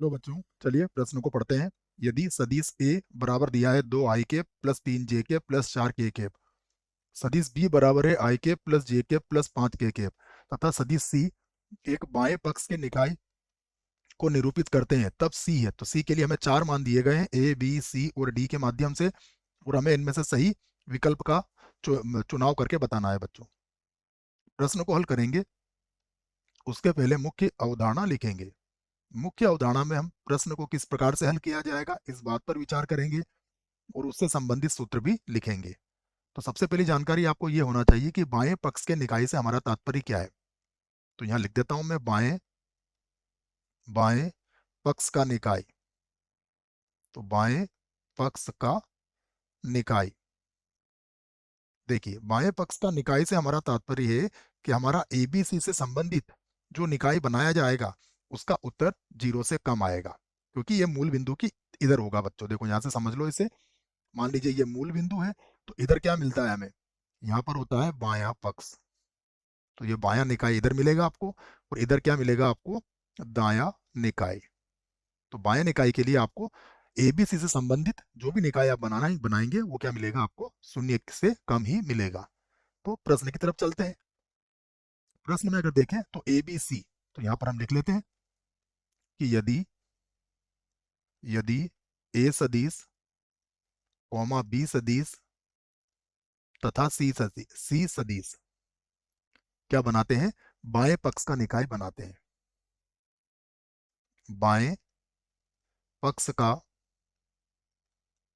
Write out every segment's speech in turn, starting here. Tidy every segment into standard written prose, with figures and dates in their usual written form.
लो बच्चों, चलिए प्रश्न को पढ़ते हैं। यदि सदिश ए बराबर दिया है 2 i के प्लस 3 j के प्लस 4 k के, सदिश बी बराबर है i के प्लस j के प्लस 5 k के, तथा सदिश सी एक बाएं पक्ष के निकाय को निरूपित करते हैं, तब सी है। तो सी के लिए हमें 4 मान दिए गए हैं ए बी सी और डी के माध्यम से, और हमें इनमें से सही विकल्प का चुनाव करके बताना है बच्चों। प्रश्न को हल करेंगे उसके पहले मुख्य अवधारणा लिखेंगे। मुख्य अवधारणा में हम प्रश्न को किस प्रकार से हल किया जाएगा इस बात पर विचार करेंगे और उससे संबंधित सूत्र भी लिखेंगे। तो सबसे पहली जानकारी आपको यह होना चाहिए कि बाएं पक्ष के निकाय से हमारा तात्पर्य क्या है। तो यहां लिख देता हूं मैं, बाएं बाएं पक्ष का निकाय। तो बाएं पक्ष का निकाय, देखिए बाएं पक्ष का निकाय से हमारा तात्पर्य है कि हमारा एबीसी से संबंधित जो निकाय बनाया जाएगा उसका उत्तर 0 से कम आएगा, क्योंकि ये मूल बिंदु की इधर होगा। बच्चों देखो यहां से समझ लो इसे। मान लीजिए ये मूल बिंदु है, तो इधर क्या मिलता है हमें, यहाँ पर होता है बायां पक्ष। तो ये बायां निकाय इधर मिलेगा आपको, और इधर क्या मिलेगा आपको, दायां निकाय। तो बाएं निकाय के लिए आपको एबीसी से संबंधित जो भी निकाय आप बनाना बनाएंगे वो क्या मिलेगा आपको, 0 से कम ही मिलेगा। तो प्रश्न की तरफ चलते हैं। प्रश्न में अगर देखें तो ए बी सी, तो यहां पर हम लिख लेते हैं कि यदि यदि ए सदिश कॉमा बी सदिश तथा सी सदिश क्या बनाते हैं, बाएं पक्ष का निकाय बनाते हैं। बाएं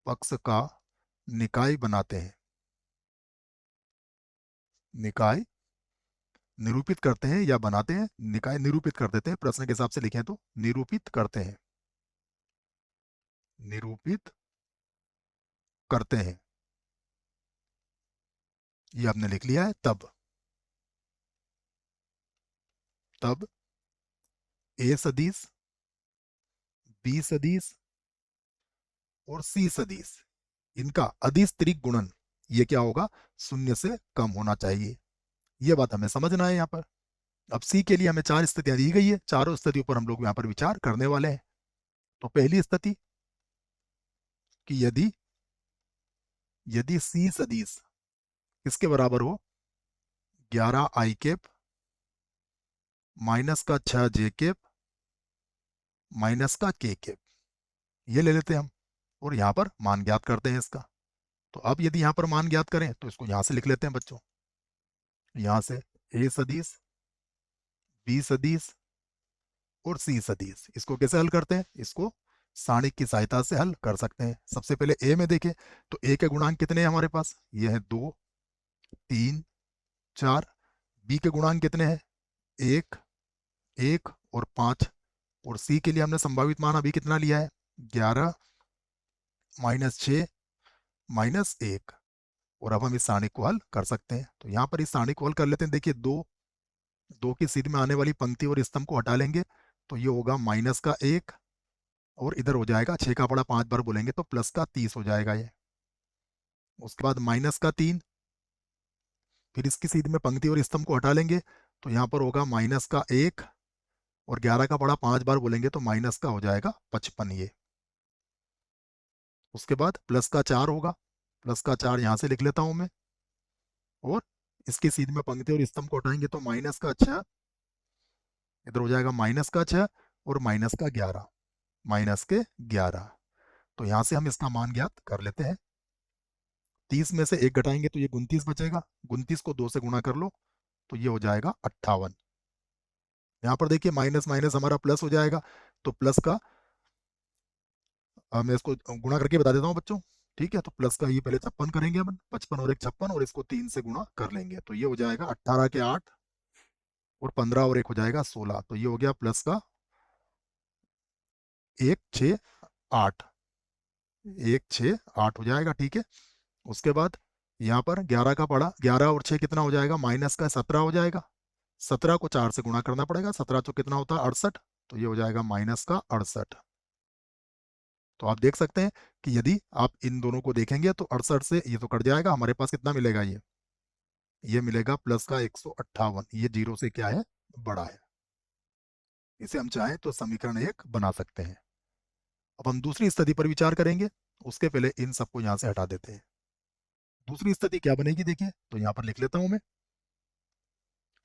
पक्ष का निकाय बनाते हैं। निकाय निरूपित करते हैं या बनाते हैं, निकाय निरूपित कर देते हैं। प्रश्न के हिसाब से लिखें तो निरूपित करते हैं, निरूपित करते हैं, ये आपने लिख लिया है। तब ए सदिश बी सदिश और सी सदिश, इनका अधिस्त्रीक गुणन ये क्या होगा, 0 से कम होना चाहिए। ये बात हमें समझना है यहाँ पर। अब सी के लिए हमें 4 स्थितियां दी गई है, चारों स्थितियों पर हम लोग यहाँ पर विचार करने वाले हैं। तो पहली स्थिति कि यदि यदि सी सदिश किसके बराबर हो, 11 i कैप माइनस का 6 j कैप माइनस का k कैप, ये ले लेते हैं हम, और यहाँ पर मान ज्ञात करते हैं इसका। तो अब यदि यहाँ पर मान ज्ञात करें तो इसको यहाँ से लिख लेते हैं बच्चों। यहाँ से ए सदिश बी सदिश और सी सदिश, इसको कैसे हल करते हैं, इसको सारणिक की सहायता से हल कर सकते हैं। सबसे पहले ए में देखें तो ए के गुणांक कितने हैं हमारे पास, ये है 2 3 4। बी के गुणांक कितने हैं, 1 1 और 5। और सी के लिए हमने संभावित मान अभी कितना लिया है, 11 माइनस 6 माइनस 1। और अब हम इस सारणी को हल कर सकते हैं। तो यहाँ पर इस सारणी को हल कर लेते हैं। देखिए दो दो की सीध में आने वाली पंक्ति और स्तंभ को हटा लेंगे तो ये होगा माइनस का 1, और इधर हो जाएगा 6 का पड़ा 5 बार बोलेंगे तो प्लस का 30 हो जाएगा ये। उसके बाद माइनस का 3, फिर इसकी सीध में पंक्ति और स्तंभ को हटा लेंगे तो यहाँ पर होगा माइनस का 1, और 11 का पड़ा 5 बार बोलेंगे तो माइनस का हो जाएगा 55 ये। उसके बाद प्लस का 4 होगा, प्लस का 4 यहाँ से लिख लेता हूँ मैं, और इसकी सीध में पंक्ति और स्तंभ को हटाएंगे तो माइनस का 6, इधर हो जाएगा माइनस का 6 और माइनस का 11, माइनस के 11। तो यहाँ से हम इसका मान ज्ञात कर लेते हैं। 30 में से 1 घटाएंगे तो ये 29 बचेगा, 29 को 2 से गुणा कर लो तो ये हो जाएगा 58। यहाँ पर देखिए माइनस माइनस हमारा प्लस हो जाएगा, तो प्लस का मैं इसको गुणा करके बता देता हूँ बच्चों। ठीक है, तो प्लस का ये पहले 56 करेंगे अपन, 55 और 1 56, और इसको 3 से गुणा कर लेंगे तो ये हो जाएगा 18 के 8, और 15 और 1 हो जाएगा 16। तो ये हो गया प्लस का 1 6 8, 1 6 8 हो जाएगा। ठीक है, उसके बाद यहाँ पर 11 का पड़ा, 11 और 6 कितना हो जाएगा, माइनस का 17 हो जाएगा। 17 को 4 से गुणा करना पड़ेगा, 17 तो कितना होता है 68, तो ये हो जाएगा माइनस का 68। तो आप देख सकते हैं कि यदि आप इन दोनों को देखेंगे तो 68 से ये तो कट जाएगा, हमारे पास कितना मिलेगा, ये मिलेगा प्लस का 158। ये 0 से क्या है, बड़ा है। इसे हम चाहें तो समीकरण 1 बना सकते हैं। अब हम दूसरी स्थिति पर विचार करेंगे, उसके पहले इन सबको यहाँ से हटा देते हैं। दूसरी स्थिति क्या बनेगी देखिए, तो यहाँ पर लिख लेता हूँ मैं।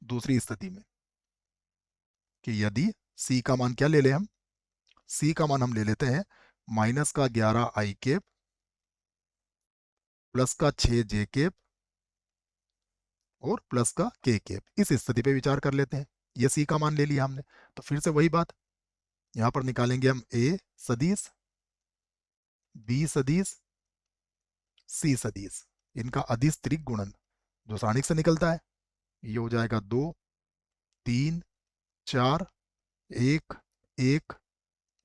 दूसरी स्थिति में कि यदि c का मान क्या ले लें हम, c का मान हम ले लेते हैं -11i प्लस का 6j और प्लस का k। इस स्थिति पे विचार कर लेते हैं। ये c का मान ले लिया हमने, तो फिर से वही बात, यहाँ पर निकालेंगे हम a सदिश, b सदिश, c सदिश, इनका अदिश त्रिक गुणन जो सारणिक से निकलता है। ये हो जाएगा 2 3 4 1 1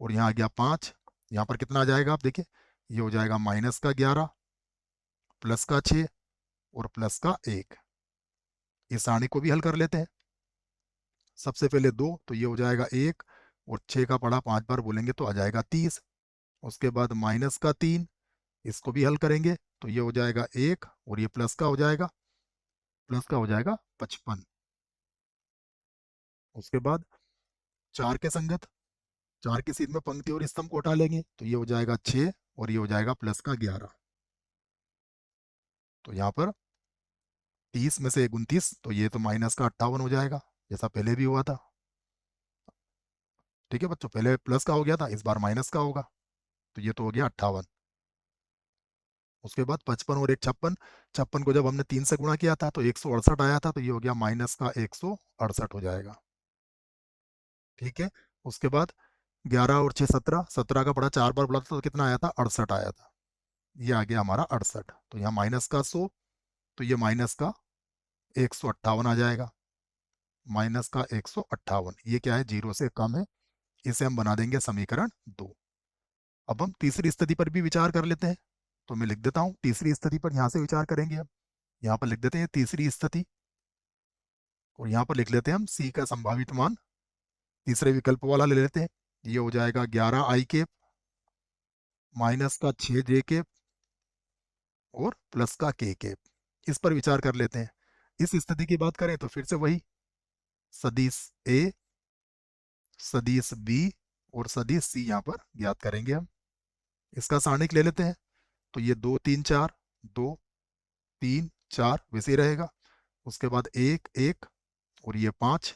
और यहाँ आ गया 5। यहाँ पर कितना आ जाएगा आप देखिए, ये हो जाएगा -11 प्लस का 6 और प्लस का 1। इस सारणी को भी हल कर लेते हैं। सबसे पहले 2, तो ये हो जाएगा 1 और 6 का पढ़ा 5 बार बोलेंगे तो आ जाएगा 30। उसके बाद -3, इसको भी हल करेंगे तो ये हो जाएगा 1 और ये प्लस का हो जाएगा, 55। उसके बाद 4 के संगत, 4 की सीध में पंक्ति और स्तंभ को हटा लेंगे तो ये हो जाएगा 6 और ये हो जाएगा प्लस का 11। तो यहाँ पर 30 में से 29, तो ये तो -58 हो जाएगा, जैसा पहले भी हुआ था। ठीक है बच्चों, पहले प्लस का हो गया था, इस बार माइनस का होगा, तो ये तो हो गया 58। उसके बाद 55 और 1 56, 56 को जब हमने 3 से गुणा किया था तो 168 आया था, तो ये हो गया -168 हो जाएगा। ठीक है। उसके बाद 11 और 6 17, 17 का पढ़ा 4 बार बोला था तो कितना आया था, 68 आया था। ये आ गया हमारा 68, तो यहाँ माइनस का 100, तो ये माइनस का 158 आ जाएगा। माइनस का 158, ये क्या है, 0 से कम है, इसे हम बना देंगे समीकरण 2। अब हम तीसरी स्थिति पर भी विचार कर लेते हैं, तो मैं लिख देता हूँ तीसरी स्थिति पर, यहाँ से विचार करेंगे अब। यहाँ पर लिख देते हैं तीसरी स्थिति और यहाँ पर लिख लेते हैं हम c का संभावित मान तीसरे विकल्प वाला ले लेते हैं। ये हो जाएगा 11i माइनस का 6j और प्लस का k। इस पर विचार कर लेते हैं। इस स्थिति की बात करें तो फिर से वही सदिश a, सदिश b और सदिश c यहाँ पर ज्ञात करेंगे हम। इसका सारणिक ले लेते हैं, तो ये 2 3 4, 2 3 4 वैसे ही रहेगा। उसके बाद 1 1 और ये 5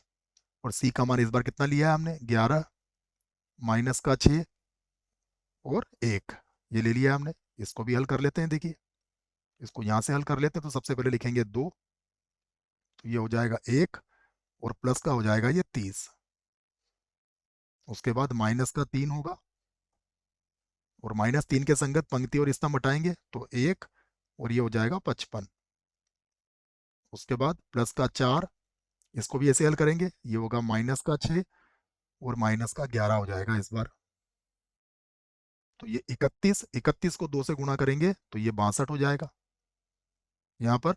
और c का मान इस बार कितना लिया है हमने, 11 माइनस का 6 और 1, ये ले लिया हमने। इसको भी हल कर लेते हैं, देखिए इसको यहाँ से हल कर लेते हैं, तो सबसे पहले लिखेंगे 2, तो ये हो जाएगा 1 और प्लस का हो जाएगा ये 30। उसके बाद माइनस का 3 होगा और -3 के संगत पंक्ति और स्तंभ हटाएंगे तो 1 और ये हो जाएगा 55। उसके बाद प्लस का 4, इसको भी ऐसे हल करेंगे, ये होगा माइनस का 6 और माइनस का 11 हो जाएगा इस बार। तो ये 31, 31 को 2 से गुणा करेंगे तो ये 62 हो जाएगा। यहाँ पर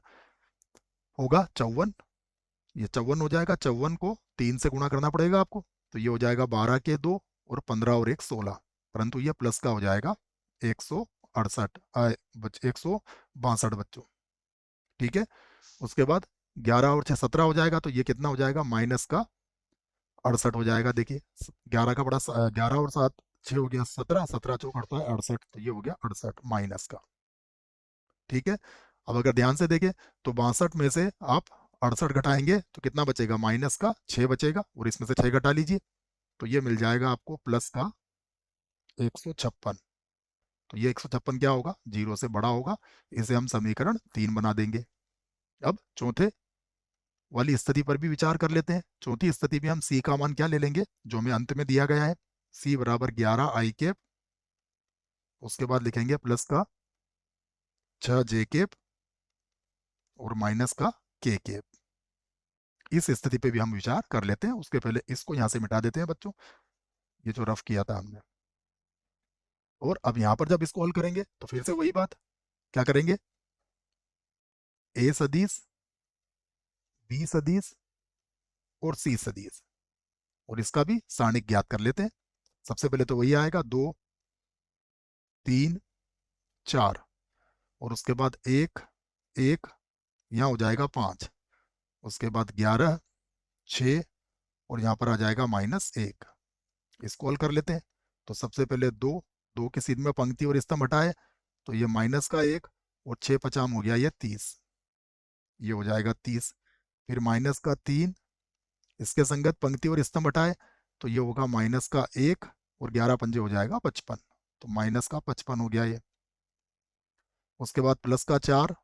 होगा 54, ये 54 हो जाएगा। 54 को 3 से गुणा करना पड़ेगा आपको, तो ये हो जाएगा 12 के 2 और 15 और 1 16, परंतु ये प्लस का हो जाएगा 168, 162 बच्चों। ठीक है। उसके बाद 11 और 6 17 हो जाएगा, तो ये कितना हो जाएगा, माइनस का 68 हो जाएगा। देखिए 11 का बड़ा 11 और 7 6 हो गया 17, 17 चौक 68, तो ये हो गया 68 माइनस का। ठीक है। अब अगर ध्यान से देखें तो 62 में से आप 68 घटाएंगे तो कितना बचेगा, माइनस का 6 बचेगा और इसमें से 6 घटा लीजिए तो ये मिल जाएगा आपको प्लस का 156। तो ये 156 क्या होगा, 0 से बड़ा होगा। इसे हम समीकरण 3 बना देंगे। अब चौथे वाली स्थिति पर भी विचार कर लेते हैं। चौथी स्थिति में हम c का मान क्या ले लेंगे, जो हमें अंत में दिया गया है, c बराबर 11i, उसके बाद लिखेंगे प्लस का 6j और माइनस का k। इस स्थिति पे भी हम विचार कर लेते हैं। उसके पहले इसको यहाँ से मिटा देते हैं बच्चों, ये जो रफ किया था हमने। और अब यहाँ पर जब इसको हल करेंगे तो फिर से वही बात, क्या करेंगे, a सदिश, b सदिश और c सदिश, और इसका भी सारणिक ज्ञात कर लेते हैं। सबसे पहले तो वही आएगा 2 3 4 और उसके बाद 1 1, यहाँ हो जाएगा 5, उसके बाद 11 6 और यहाँ पर आ जाएगा -1। इसको हल कर लेते हैं। तो सबसे पहले दो, दो के सीध में पंक्ति और स्तंभ हटाए, तो ये माइनस का एक, और 6 5 हो गया ये 30, ये हो जाएगा 30। फिर माइनस का 3, इसके संगत पंक्ति और स्तंभ हटाए, तो ये होगा माइनस का एक, और 11 हो जाएगा 55, तो माइनस का 55 हो गया ये। उसके बाद प्लस का 4,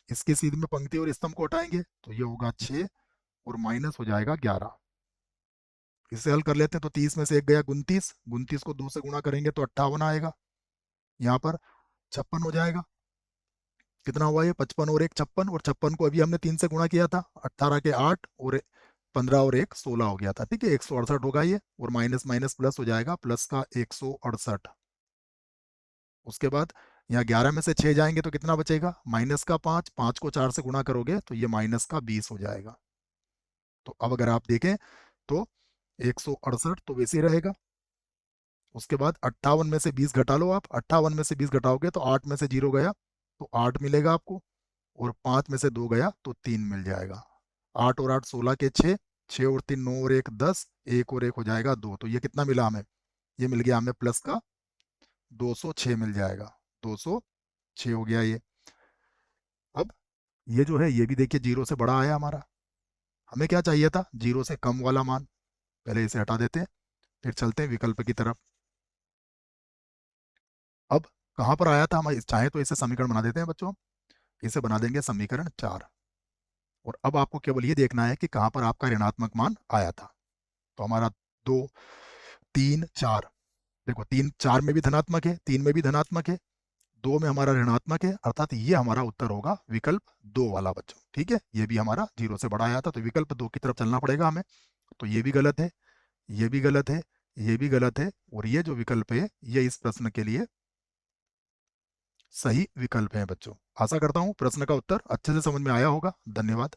इसके सीध में पंक्ति और स्तंभ को हटाएंगे, तो ये होगा 6, और माइनस हो जाएगा 11। इसे हल कर लेते हैं, तो 30 में से एक गया 29, 29 को 2 से गुणा करेंगे तो 58 आएगा। यहाँ पर 56 हो जाएगा। कितना हुआ ये? 55 और एक 56, और 56 को अभी हमने 3 से गुणा किया था, 18 के 8, और 15 और एक 16 हो गया था। ठीक है, 168 होगा ये, और माइनस माइनस प्लस हो जाएगा, प्लस का 168। उसके बाद यहाँ 11 में से 6 जाएंगे तो कितना बचेगा? माइनस का 5, 5 को 4 से गुणा करोगे तो ये माइनस का 20 हो जाएगा। तो अब अगर आप देखें तो 168 तो वैसे ही रहेगा। उसके बाद 58 में से 20 घटा लो आप, 58 में से 20 घटाओगे तो 8 में से 0 गया तो 8 मिलेगा आपको, और 5 में से 2 गया तो 3 मिल जाएगा। 8 और 8 16 के 6, 6 और 3 9 और 1 10, 1 और 1 हो जाएगा 2। तो ये कितना मिला हमें? ये मिल गया हमें प्लस का 206 मिल जाएगा, 206 हो गया ये। अब ये जो है ये भी देखिए जीरो से बड़ा आया हमारा। हमें क्या चाहिए था? जीरो से कम वाला मान। पहले इसे हटा देते हैं, फिर चलते हैं विकल्प की तरफ। अब कहाँ पर आया था? हम चाहे तो इसे समीकरण बना देते हैं बच्चों, इसे बना देंगे समीकरण 4। और अब आपको केवल ये देखना है कि कहाँ पर आपका ऋणात्मक मान आया था। तो हमारा 2 3 4, देखो 3 4 में भी धनात्मक है, 3 में भी धनात्मक है, 2 में हमारा ऋणात्मक है, अर्थात ये हमारा उत्तर होगा विकल्प 2 वाला बच्चों। ठीक है, ये भी हमारा जीरो से बड़ा आया था, तो विकल्प 2 की तरफ चलना पड़ेगा हमें। तो ये भी गलत है, ये भी गलत है, ये भी गलत है, और ये जो विकल्प है ये इस प्रश्न के लिए सही विकल्प है बच्चों। आशा करता हूँ प्रश्न का उत्तर अच्छे से समझ में आया होगा। धन्यवाद।